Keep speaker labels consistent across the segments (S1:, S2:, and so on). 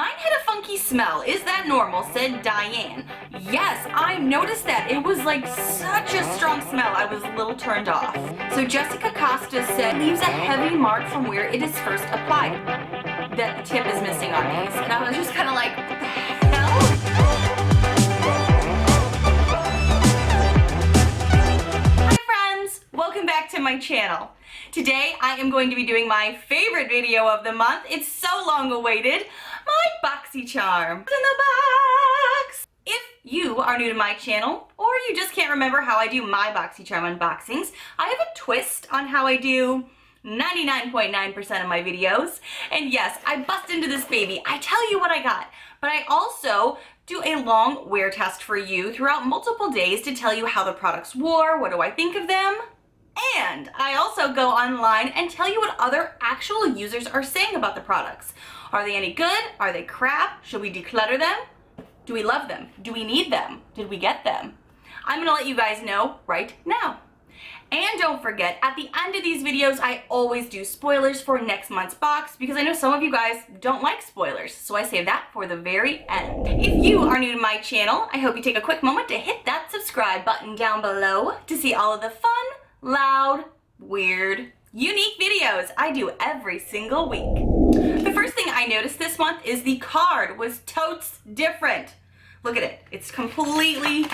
S1: Mine had a funky smell. Is that normal? Said Diane. Yes, I noticed that. It was like such a strong smell. I was a little turned off. So Jessica Costa said, leaves a heavy mark from where it is first applied. That the tip is missing on these. And I was just kind of like, what the hell? Hi friends, welcome back to my channel. Today I am going to be doing my favorite video of the month. It's so long awaited. My Boxycharm in the box. If you are new to my channel, or you just can't remember how I do my Boxycharm unboxings, I have a twist on how I do 99.9% of my videos. And yes, I bust into this baby. I tell you what I got, but I also do a long wear test for you throughout multiple days to tell you how the products wore, what do I think of them. And I also go online and tell you what other actual users are saying about the products. Are they any good? Are they crap? Should we declutter them? Do we love them? Do we need them? Did we get them? I'm gonna let you guys know right now. And don't forget, at the end of these videos, I always do spoilers for next month's box because I know some of you guys don't like spoilers, so I save that for the very end. If you are new to my channel, I hope you take a quick moment to hit that subscribe button down below to see all of the fun, loud, weird, unique videos I do every single week. The first thing I noticed this month is the card was totes different. Look at it. It's completely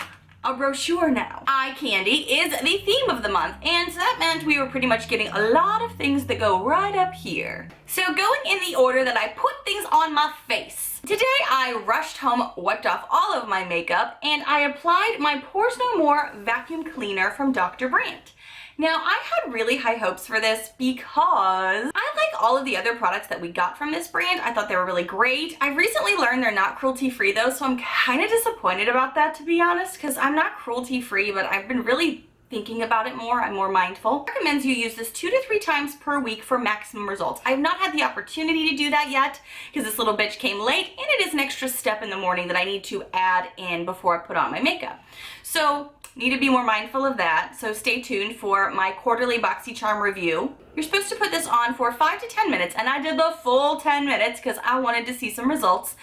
S1: a brochure now. Eye candy is the theme of the month, and so that meant we were pretty much getting a lot of things that go right up here. So going in the order that I put things on my face. Today I rushed home, wiped off all of my makeup, and I applied my Pores No More vacuum cleaner from Dr. Brandt. Now, I had really high hopes for this because I like all of the other products that we got from this brand. I thought they were really great. I've recently learned they're not cruelty-free though, so I'm kind of disappointed about that, to be honest, because I'm not cruelty-free, but I've been really thinking about it more. I'm more mindful. It recommends you use this 2 to 3 times per week for maximum results. I've not had the opportunity to do that yet because this little bitch came late, and it is an extra step in the morning that I need to add in before I put on my makeup. So need to be more mindful of that, so stay tuned for my quarterly Boxycharm review. You're supposed to put this on for 5 to 10 minutes, and I did the full 10 minutes because I wanted to see some results.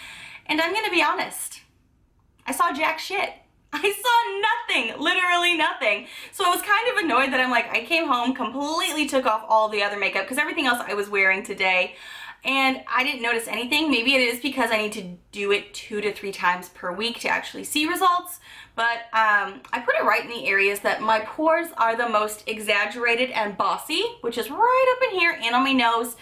S1: And I'm gonna be honest, I saw jack shit. I saw nothing, literally nothing. So I was kind of annoyed that I'm like, I came home, completely took off all the other makeup because everything else I was wearing today, and I didn't notice anything. Maybe it is because I need to do it 2 to 3 times per week to actually see results. But I put it right in the areas that my pores are the most exaggerated and bossy, which is right up in here and on my nose.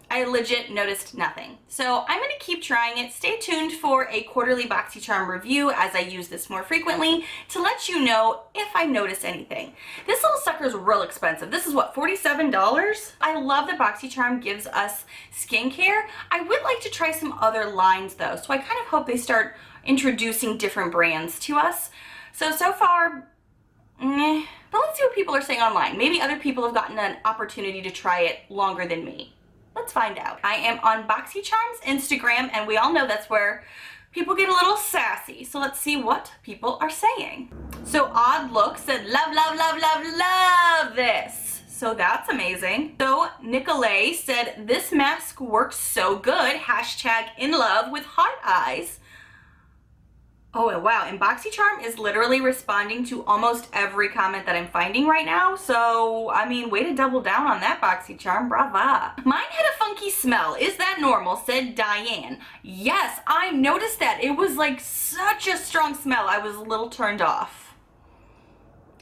S1: I legit noticed nothing. So I'm gonna keep trying it. Stay tuned for a quarterly Boxycharm review as I use this more frequently to let you know if I notice anything. This little sucker's real expensive. This is what, $47? I love that Boxycharm gives us skincare. I would like to try some other lines though, so I kind of hope they start introducing different brands to us. So far, but let's see what people are saying online. Maybe other people have gotten an opportunity to try it longer than me. Let's find out. I am on Boxycharm's Instagram, and we all know that's where people get a little sassy. So let's see what people are saying. So Odd Look said, love, love, love, love, love this. So that's amazing. So Nichole said, this mask works so good. Hashtag in love with heart eyes. Oh, wow, and Boxycharm is literally responding to almost every comment that I'm finding right now. So, I mean, way to double down on that, Boxycharm, brava. Mine had a funky smell. Is that normal? Said Diane. Yes, I noticed that. It was like such a strong smell. I was a little turned off.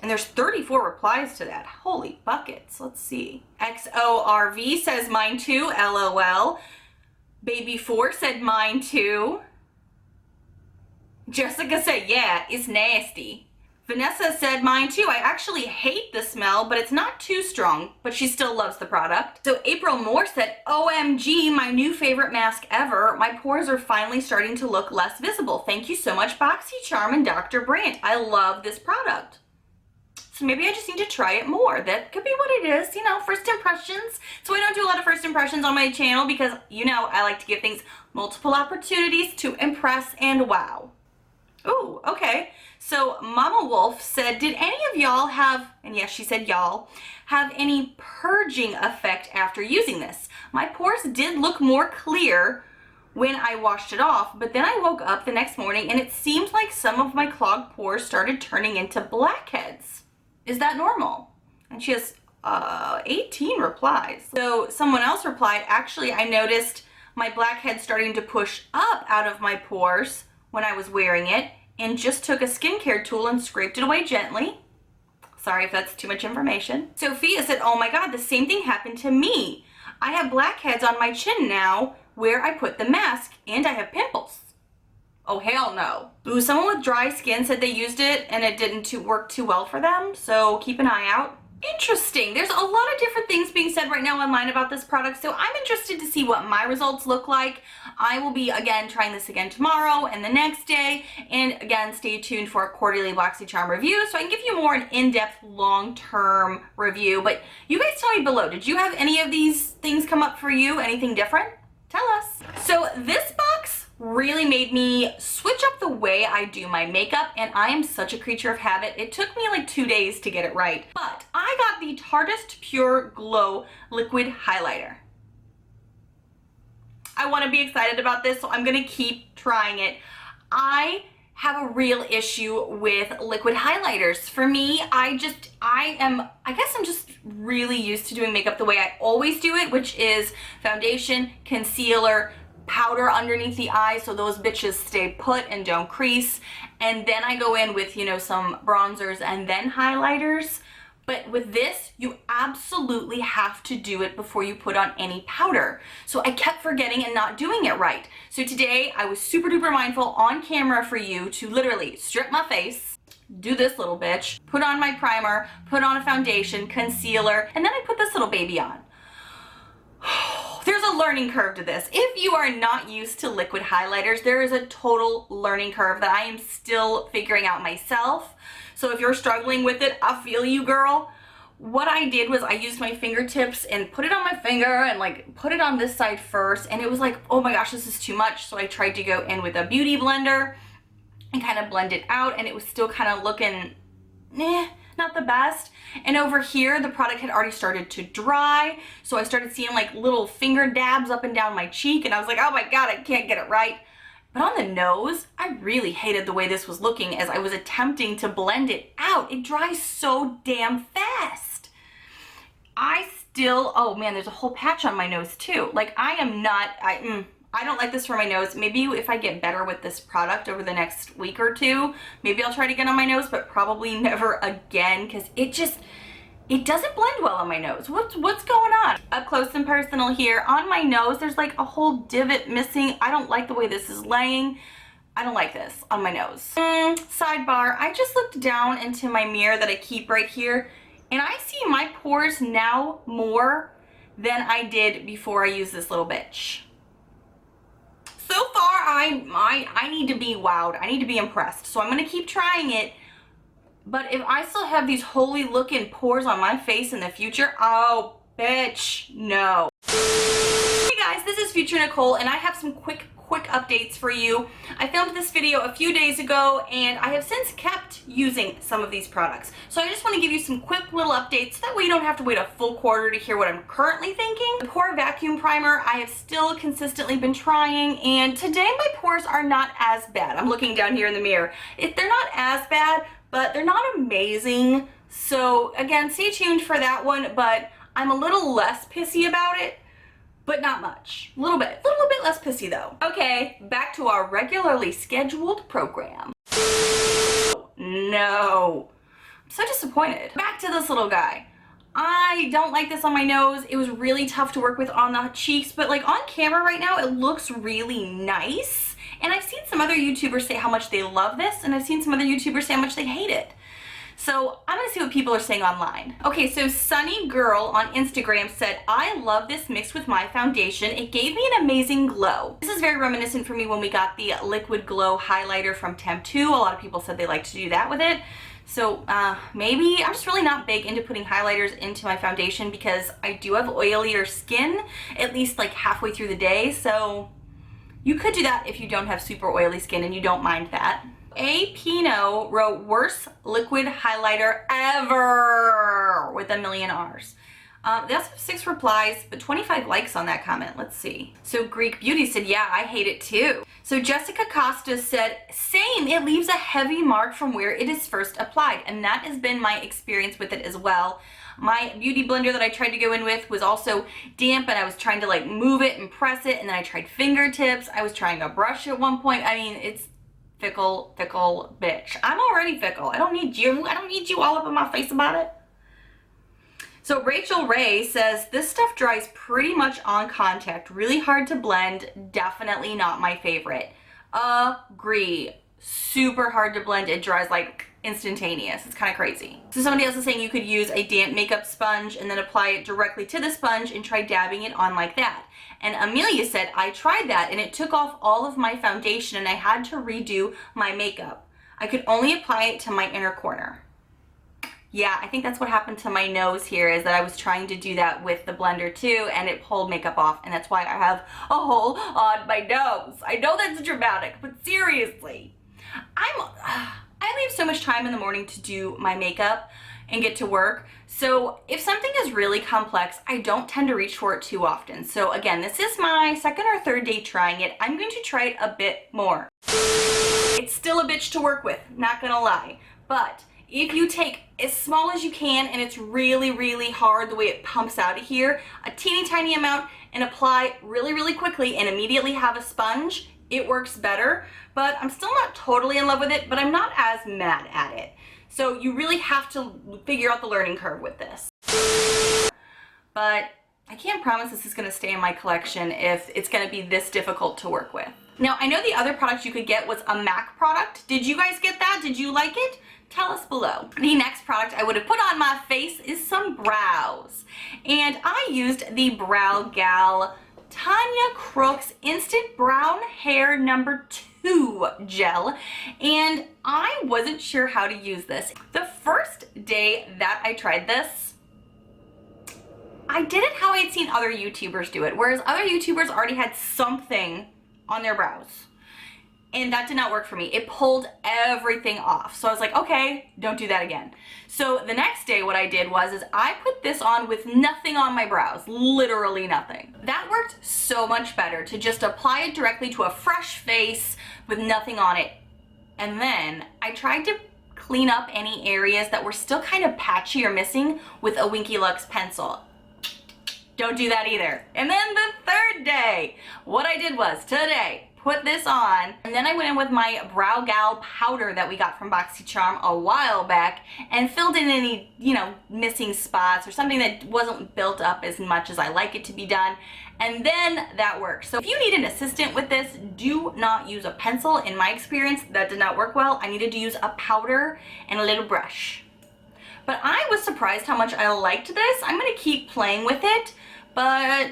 S1: And there's 34 replies to that. Holy buckets. Let's see. XORV says mine too, LOL. Baby4 said mine too. Jessica said, yeah, it's nasty. Vanessa said mine too. I actually hate the smell, but it's not too strong, but she still loves the product. So April Moore said, OMG, my new favorite mask ever. My pores are finally starting to look less visible. Thank you so much, Boxycharm and Dr. Brandt. I love this product. So maybe I just need to try it more. That could be what it is, you know, first impressions. So I don't do a lot of first impressions on my channel because, you know, I like to give things multiple opportunities to impress and wow. Ooh, okay. So Mama Wolf said, did any of y'all have, and yes, she said y'all, have any purging effect after using this? My pores did look more clear when I washed it off, but then I woke up the next morning and it seemed like some of my clogged pores started turning into blackheads. Is that normal? And she has 18 replies. So someone else replied, actually, I noticed my blackhead starting to push up out of my pores when I was wearing it and just took a skincare tool and scraped it away gently. Sorry if that's too much information. Sophia said, oh my God, the same thing happened to me. I have blackheads on my chin now where I put the mask and I have pimples. Oh, hell no. Ooh, someone with dry skin said they used it and it didn't work too well for them, so keep an eye out. Interesting. There's a lot of different things being said right now online about this product, so I'm interested to see what my results look like. I will be, again, trying this again tomorrow and the next day, and again, stay tuned for a quarterly Boxycharm review so I can give you more an in-depth, long-term review. But you guys tell me below, did you have any of these things come up for you? Anything different? Tell us. So this box really made me switch up the way I do my makeup, and I am such a creature of habit. It took me like 2 days to get it right, but I got the Tarteist Pure Glow Liquid Highlighter. I want to be excited about this, so I'm gonna keep trying it. I have a real issue with liquid highlighters. For me, I guess I'm just really used to doing makeup the way I always do it, which is foundation, concealer, powder underneath the eyes so those bitches stay put and don't crease, and then I go in with, you know, some bronzers and then highlighters. But with this, you absolutely have to do it before you put on any powder. So I kept forgetting and not doing it right. So today I was super duper mindful on camera for you to literally strip my face, do this little bitch, put on my primer, put on a foundation, concealer, and then I put this little baby on. There's a learning curve to this. If you are not used to liquid highlighters, there is a total learning curve that I am still figuring out myself. So if you're struggling with it, I feel you, girl. What I did was I used my fingertips and put it on my finger and like put it on this side first, and it was like, oh my gosh, this is too much. So I tried to go in with a beauty blender and kind of blend it out, and it was still kind of looking, not the best. And over here, the product had already started to dry, so I started seeing like little finger dabs up and down my cheek, and I was like, oh my God, I can't get it right. But on the nose, I really hated the way this was looking as I was attempting to blend it out. It dries so damn fast. Oh man, there's a whole patch on my nose too. Like I don't like this for my nose. Maybe if I get better with this product over the next week or two, maybe I'll try to get on my nose, but probably never again, because it doesn't blend well on my nose. What's going on? Up close and personal here. On my nose, there's like a whole divot missing. I don't like the way this is laying. I don't like this on my nose. Sidebar, I just looked down into my mirror that I keep right here, and I see my pores now more than I did before I used this little bitch. So far, I need to be wowed. I need to be impressed. So I'm gonna keep trying it. But if I still have these holy looking pores on my face in the future, oh bitch, no. Hey guys, this is Future Nichole, and I have some quick updates for you. I filmed this video a few days ago, and I have since kept using some of these products. So I just want to give you some quick little updates, so that way you don't have to wait a full quarter to hear what I'm currently thinking. The Pore Vacuum Primer, I have still consistently been trying, and today my pores are not as bad. I'm looking down here in the mirror. They're not as bad, but they're not amazing. So again, stay tuned for that one, but I'm a little less pissy about it, but not much. A little bit less pissy though. Okay, back to our regularly scheduled program. No, I'm so disappointed. Back to this little guy. I don't like this on my nose. It was really tough to work with on the cheeks, but like on camera right now, it looks really nice. And I've seen some other YouTubers say how much they love this, and I've seen some other YouTubers say how much they hate it. So I'm gonna see what people are saying online. Okay, so Sunny Girl on Instagram said, I love this mixed with my foundation. It gave me an amazing glow. This is very reminiscent for me when we got the Liquid Glow highlighter from Temp2. A lot of people said they like to do that with it. So maybe I'm just really not big into putting highlighters into my foundation because I do have oilier skin, at least like halfway through the day. So you could do that if you don't have super oily skin and you don't mind that. A Pino wrote, worst liquid highlighter ever with a million R's. They also have 6 replies, but 25 likes on that comment. Let's see. So Greek Beauty said, yeah, I hate it too. So Jessica Costa said, same, it leaves a heavy mark from where it is first applied. And that has been my experience with it as well. My beauty blender that I tried to go in with was also damp, and I was trying to like move it and press it, and then I tried fingertips. I was trying a brush at one point. I mean, it's fickle bitch. I'm already fickle. I don't need you. I don't need you all up in my face about it. So Rachel Ray says, this stuff dries pretty much on contact. Really hard to blend. Definitely not my favorite. Agree. Super hard to blend. It dries like instantaneous. It's kind of crazy. So somebody else is saying you could use a damp makeup sponge and then apply it directly to the sponge and try dabbing it on like that. And Amelia said, I tried that and it took off all of my foundation and I had to redo my makeup. I could only apply it to my inner corner. Yeah, I think that's what happened to my nose here, is that I was trying to do that with the blender too, and it pulled makeup off, and that's why I have a hole on my nose. I know that's dramatic, but seriously, I leave so much time in the morning to do my makeup and get to work. So if something is really complex, I don't tend to reach for it too often. So again, this is my second or third day trying it. I'm going to try it a bit more. It's still a bitch to work with, not gonna lie, but if you take as small as you can and it's really hard the way it pumps out of here, a teeny tiny amount, and apply really quickly and immediately have a sponge, it works better. But I'm still not totally in love with it, but I'm not as mad at it. So you really have to figure out the learning curve with this. But I can't promise this is gonna stay in my collection if it's gonna be this difficult to work with. Now, I know the other product you could get was a MAC product. Did you guys get that? Did you like it? Tell us below. The next product I would have put on my face is some brows. And I used the Brow Gal Tanya Crooks Instant Brown Hair No. 2 gel, and I wasn't sure how to use this. The first day that I tried this, I did it how I had seen other YouTubers do it, whereas other YouTubers already had something on their brows. And that did not work for me. It pulled everything off. So I was like, okay, don't do that again. So the next day what I did is I put this on with nothing on my brows, literally nothing. That worked so much better, to just apply it directly to a fresh face with nothing on it. And then I tried to clean up any areas that were still kind of patchy or missing with a Winky Lux pencil. Don't do that either. And then the third day, what I did was today, put this on, and then I went in with my Brow Gal powder that we got from Boxycharm a while back and filled in any, missing spots or something that wasn't built up as much as I like it to be done. And then that worked. So if you need an assistant with this, do not use a pencil. In my experience, that did not work well. I needed to use a powder and a little brush. But I was surprised how much I liked this. I'm gonna keep playing with it, but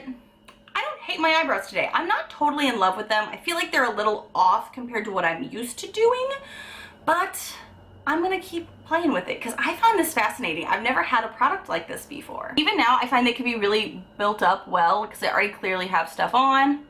S1: I don't hate my eyebrows today. I'm not totally in love with them. I feel like they're a little off compared to what I'm used to doing, but I'm gonna keep playing with it because I found this fascinating. I've never had a product like this before. Even now, I find they can be really built up well because they already clearly have stuff on.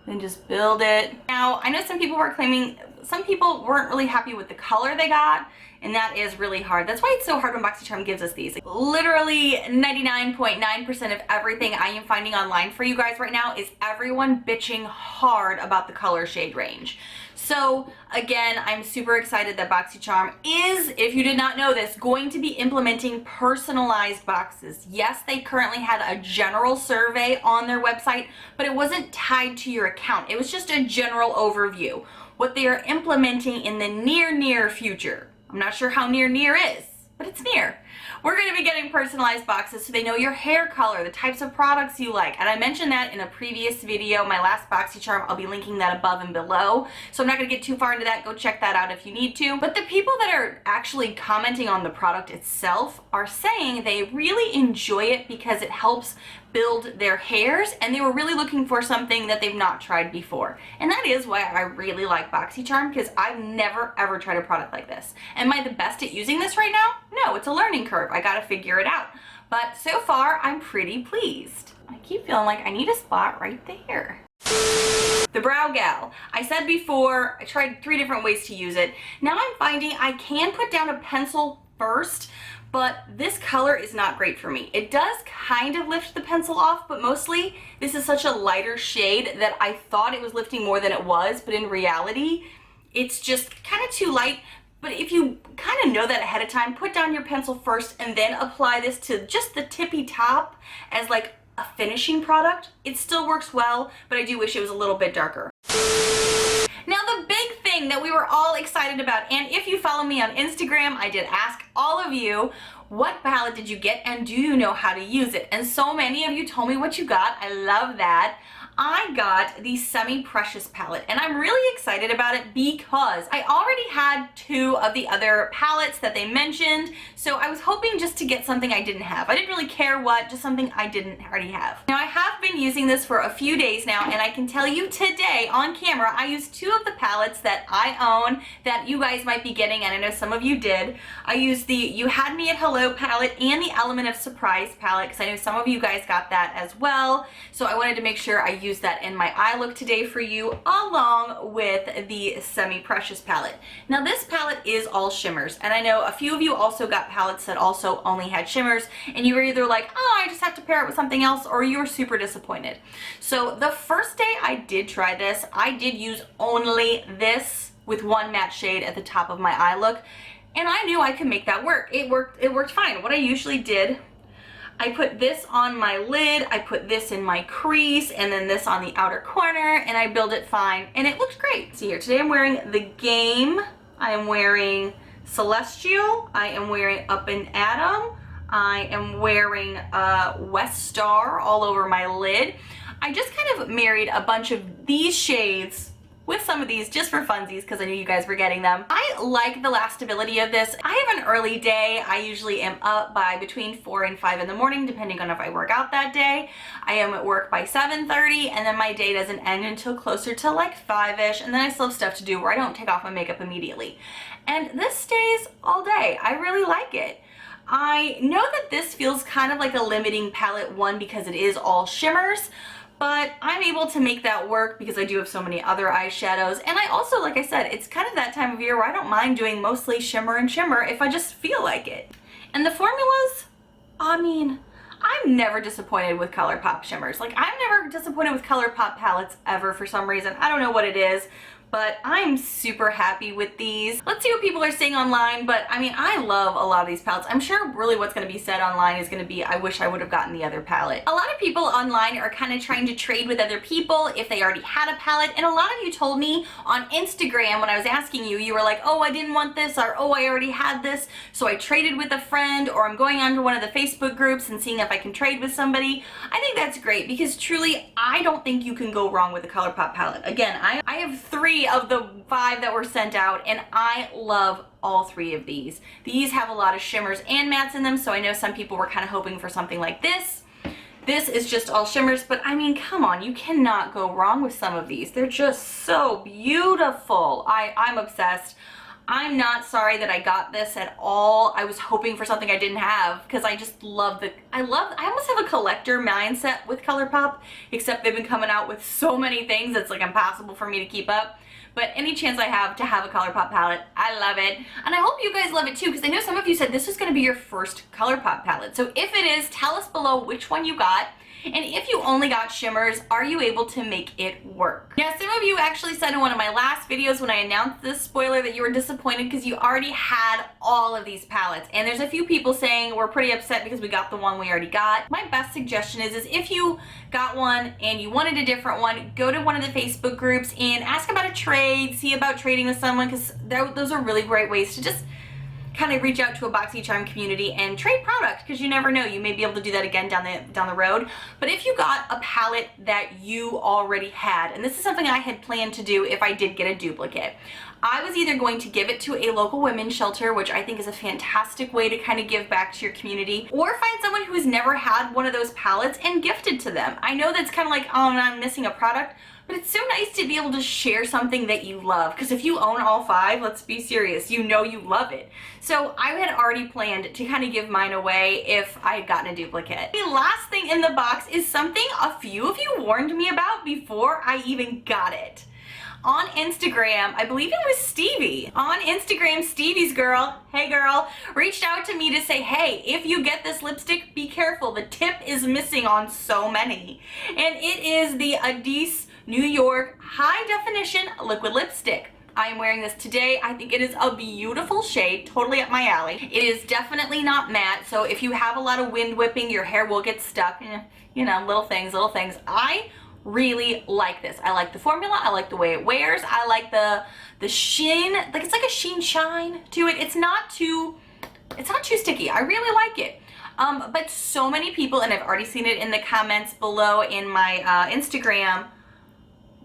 S1: Then just build it. Now, I know some people were claiming, some people weren't really happy with the color they got, and that is really hard. That's why it's so hard when Boxycharm gives us these. Literally 99.9% of everything I am finding online for you guys right now is everyone bitching hard about the color shade range. So again, I'm super excited that Boxycharm is, if you did not know this, going to be implementing personalized boxes. Yes, they currently had a general survey on their website, but it wasn't tied to your account. It was just a general overview. What they are implementing in the near future, I'm not sure how near is, but it's near. We're going to be getting personalized boxes so they know your hair color, the types of products you like. And I mentioned that in a previous video, my last Boxycharm. I'll be linking that above and below. So I'm not going to get too far into that. Go check that out if you need to. But the people that are actually commenting on the product itself are saying they really enjoy it because it helps build their hairs, and they were really looking for something that they've not tried before. And that is why I really like Boxycharm, because I've never ever tried a product like this. Am I the best at using this right now? No, it's a learning curve. I gotta figure it out. But so far, I'm pretty pleased. I keep feeling like I need a spot right there. The Brow Gal. I said before, I tried 3 different ways to use it. Now I'm finding I can put down a pencil first, but this color is not great for me. It does kind of lift the pencil off, but mostly this is such a lighter shade that I thought it was lifting more than it was, but in reality, it's just kind of too light. But if you kind of know that ahead of time, put down your pencil first and then apply this to just the tippy top as like a finishing product. It still works well, but I do wish it was a little bit darker. Now the big thing that we were all excited about, and if you follow me on Instagram, I did ask all of you, what palette did you get and do you know how to use it? And so many of you told me what you got. I love that. I got the Semi Precious palette, and I'm really excited about it because I already had 2 of the other palettes that they mentioned, so I was hoping just to get something I didn't have. I didn't really care what, just something I didn't already have. Now I have been using this for a few days now, and I can tell you today on camera I used 2 of the palettes that I own that you guys might be getting, and I know some of you did. I used the You Had Me at Hello palette and the Element of Surprise palette because I know some of you guys got that as well, so I wanted to make sure I use that in my eye look today for you, along with the Semi Precious palette. Now this palette is all shimmers, and I know a few of you also got palettes that also only had shimmers, and you were either like, oh, I just have to pair it with something else, or you were super disappointed. So the first day I did try this, I did use only this with 1 matte shade at the top of my eye look, and I knew I could make that work. It worked fine. What I usually did, I put this on my lid, I put this in my crease, and then this on the outer corner, and I build it fine, and it looks great. See here, today I'm wearing The Game, I am wearing Celestial, I am wearing Up and Atom, I am wearing West Star all over my lid. I just kind of married a bunch of these shades with some of these just for funsies because I knew you guys were getting them. I like the lastability of this. I have an early day. I usually am up by between 4 and 5 in the morning, depending on if I work out that day. I am at work by 7:30, and then my day doesn't end until closer to like 5-ish, and then I still have stuff to do where I don't take off my makeup immediately. And this stays all day. I really like it. I know that this feels kind of like a limiting palette, one, because it is all shimmers, but I'm able to make that work because I do have so many other eyeshadows. And I also, like I said, it's kind of that time of year where I don't mind doing mostly shimmer and shimmer if I just feel like it. And the formulas, I mean, I'm never disappointed with ColourPop shimmers. Like, I'm never disappointed with ColourPop palettes ever for some reason. I don't know what it is, but I'm super happy with these. Let's see what people are saying online, but I mean, I love a lot of these palettes. I'm sure really what's gonna be said online is gonna be, I wish I would have gotten the other palette. A lot of people online are kind of trying to trade with other people if they already had a palette, and a lot of you told me on Instagram when I was asking you, you were like, oh, I didn't want this, or oh, I already had this, so I traded with a friend, or I'm going onto one of the Facebook groups and seeing if I can trade with somebody. I think that's great because truly, I don't think you can go wrong with a ColourPop palette. Again, I have 3 of the 5 that were sent out, and I love all 3 of these. These have a lot of shimmers and mattes in them, so I know some people were kind of hoping for something like this. This is just all shimmers, but I mean, come on, you cannot go wrong with some of these. They're just so beautiful. I'm obsessed. I'm not sorry that I got this at all. I was hoping for something I didn't have because I just love I almost have a collector mindset with ColourPop, except they've been coming out with so many things it's like impossible for me to keep up. But any chance I have to have a ColourPop palette, I love it. And I hope you guys love it too, because I know some of you said this was gonna be your first ColourPop palette. So if it is, tell us below which one you got. And if you only got shimmers, are you able to make it work? Now, some of you actually said in one of my last videos when I announced this spoiler that you were disappointed because you already had all of these palettes. And there's a few people saying we're pretty upset because we got the one we already got. My best suggestion is if you got one and you wanted a different one, go to one of the Facebook groups and ask about a trade, see about trading with someone, because those are really great ways to just kind of reach out to a Boxycharm community and trade product, because you never know, you may be able to do that again down the road. But if you got a palette that you already had, and this is something I had planned to do if I did get a duplicate, I was either going to give it to a local women's shelter, which I think is a fantastic way to kind of give back to your community, or find someone who has never had one of those palettes and gift it to them. I know that's kind of like, oh, I'm missing a product, but it's so nice to be able to share something that you love, because if you own all 5, let's be serious, you know you love it. So I had already planned to kind of give mine away if I had gotten a duplicate. The last thing in the box is something a few of you warned me about before I even got it. on Instagram. I believe it was Stevie. On Instagram, Stevie's girl, hey girl, reached out to me to say, hey, if you get this lipstick, be careful. The tip is missing on so many. And it is the Adis New York High Definition Liquid Lipstick. I am wearing this today. I think it is a beautiful shade, totally up my alley. It is definitely not matte, so if you have a lot of wind whipping, your hair will get stuck. You know, little things. I really like this. I like the formula. I like the way it wears. I like the sheen. Like, it's like a sheen shine to it. It's not too sticky. I really like it. But so many people, and I've already seen it in the comments below in my Instagram,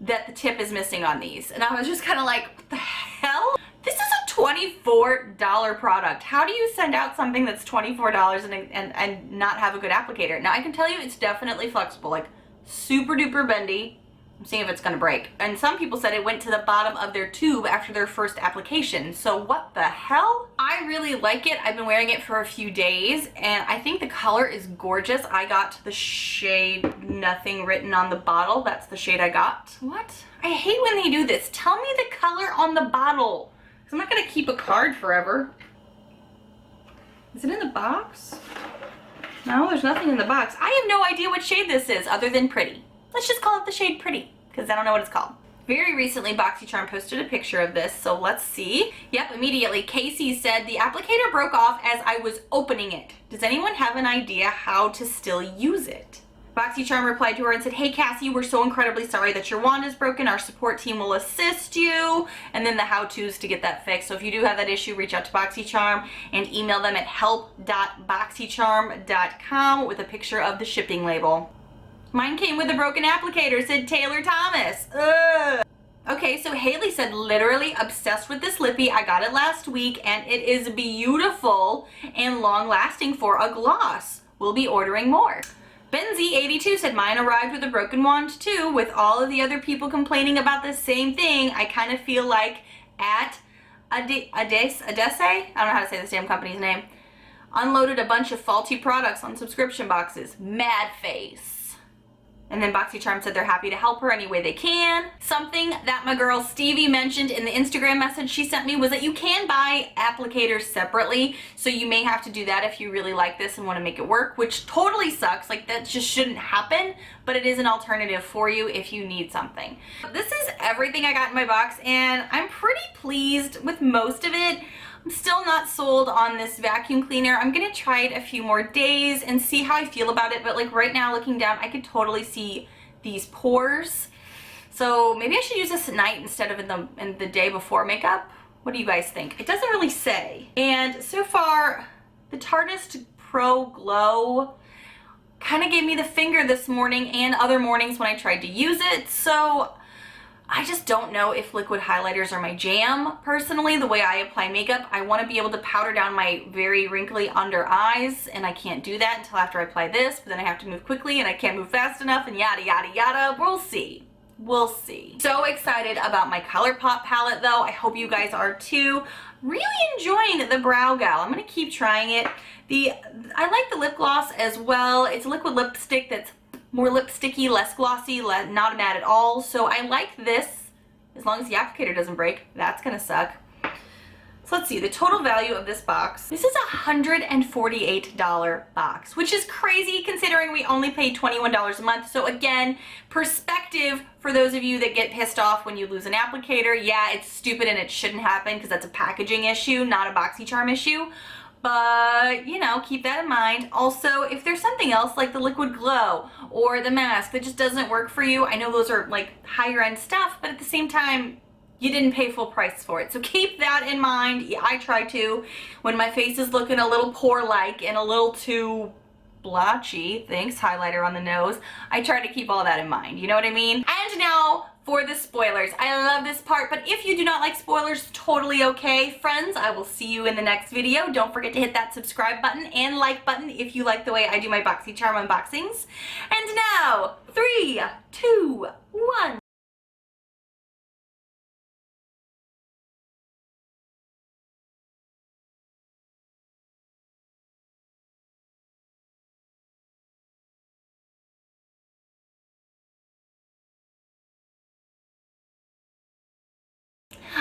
S1: that the tip is missing on these. And I was just kind of like, what the hell? This is a $24 product. How do you send out something that's $24 and not have a good applicator? Now I can tell you it's definitely flexible, like super duper bendy. I'm seeing if it's gonna break. And some people said it went to the bottom of their tube after their first application. So what the hell? I really like it. I've been wearing it for a few days and I think the color is gorgeous. I got the shade Nothing written on the bottle. That's the shade I got. What? I hate when they do this. Tell me the color on the bottle. 'Cause I'm not gonna keep a card forever. Is it in the box? No, there's nothing in the box. I have no idea what shade this is other than pretty. Let's just call it the shade Pretty, because I don't know what it's called. Very recently, Boxycharm posted a picture of this, so let's see. Yep, immediately, Casey said, the applicator broke off as I was opening it. Does anyone have an idea how to still use it? Boxycharm replied to her and said, hey Cassie, we're so incredibly sorry that your wand is broken. Our support team will assist you. And then the how-tos to get that fixed. So if you do have that issue, reach out to Boxycharm and email them at help.boxycharm.com with a picture of the shipping label. Mine came with a broken applicator, said Taylor Thomas. Ugh. Okay, so Haley said, literally obsessed with this lippy. I got it last week and it is beautiful and long lasting for a gloss. We'll be ordering more. Benzie82 said, mine arrived with a broken wand too. With all of the other people complaining about the same thing, I kind of feel like at Adese, I don't know how to say this damn company's name, unloaded a bunch of faulty products on subscription boxes. Mad face. And then Boxycharm said they're happy to help her any way they can. Something that my girl Stevie mentioned in the Instagram message she sent me was that you can buy applicators separately. So you may have to do that if you really like this and want to make it work, which totally sucks. Like, that just shouldn't happen, but it is an alternative for you if you need something. This is everything I got in my box and I'm pretty pleased with most of it. I'm still not sold on this vacuum cleaner. I'm gonna try it a few more days and see how I feel about it, but like right now looking down, I could totally see these pores. So maybe I should use this at night instead of in the day before makeup. What do you guys think? It doesn't really say. And so far, the Tarteist Pro Glow kind of gave me the finger this morning and other mornings when I tried to use it. So I just don't know if liquid highlighters are my jam. Personally, the way I apply makeup, I want to be able to powder down my very wrinkly under eyes, and I can't do that until after I apply this, but then I have to move quickly and I can't move fast enough and yada yada yada. We'll see. We'll see. So excited about my ColourPop palette though. I hope you guys are too. Really enjoying the Brow Gal. I'm gonna keep trying it. I like the lip gloss as well. It's a liquid lipstick that's more lipsticky, less glossy, not matte at all. So I like this, as long as the applicator doesn't break. That's gonna suck. So let's see, the total value of this box. This is a $148 box, which is crazy considering we only paid $21 a month. So again, perspective for those of you that get pissed off when you lose an applicator. Yeah, it's stupid and it shouldn't happen because that's a packaging issue, not a Boxycharm issue. But, you know, keep that in mind. Also, if there's something else like the Liquid Glow or the mask that just doesn't work for you, I know those are like higher end stuff, but at the same time, you didn't pay full price for it. So keep that in mind. Yeah, I try to. When my face is looking a little pore-like and a little too blotchy, thanks, highlighter on the nose, I try to keep all that in mind. You know what I mean? And now for the spoilers. I love this part, but if you do not like spoilers, totally okay. Friends, I will see you in the next video. Don't forget to hit that subscribe button and like button if you like the way I do my Boxycharm unboxings. And now, 3, 2, 1.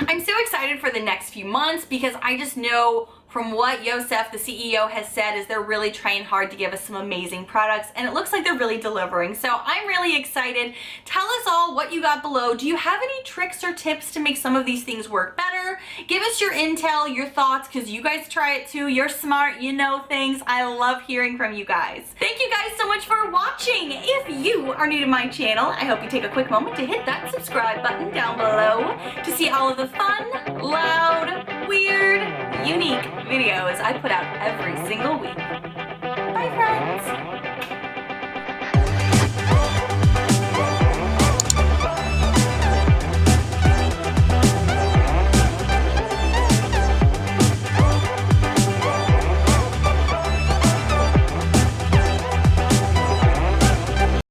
S1: I'm so excited for the next few months because I just know from what Yosef, the CEO, has said is they're really trying hard to give us some amazing products, and it looks like they're really delivering. So I'm really excited. Tell us all what you got below. Do you have any tricks or tips to make some of these things work better? Give us your intel, your thoughts, because you guys try it too. You're smart, you know things. I love hearing from you guys. Thank you guys so much for watching. If you are new to my channel, I hope you take a quick moment to hit that subscribe button down below to see all of the fun, loud, weird, unique videos I put out every single week. Bye, friends!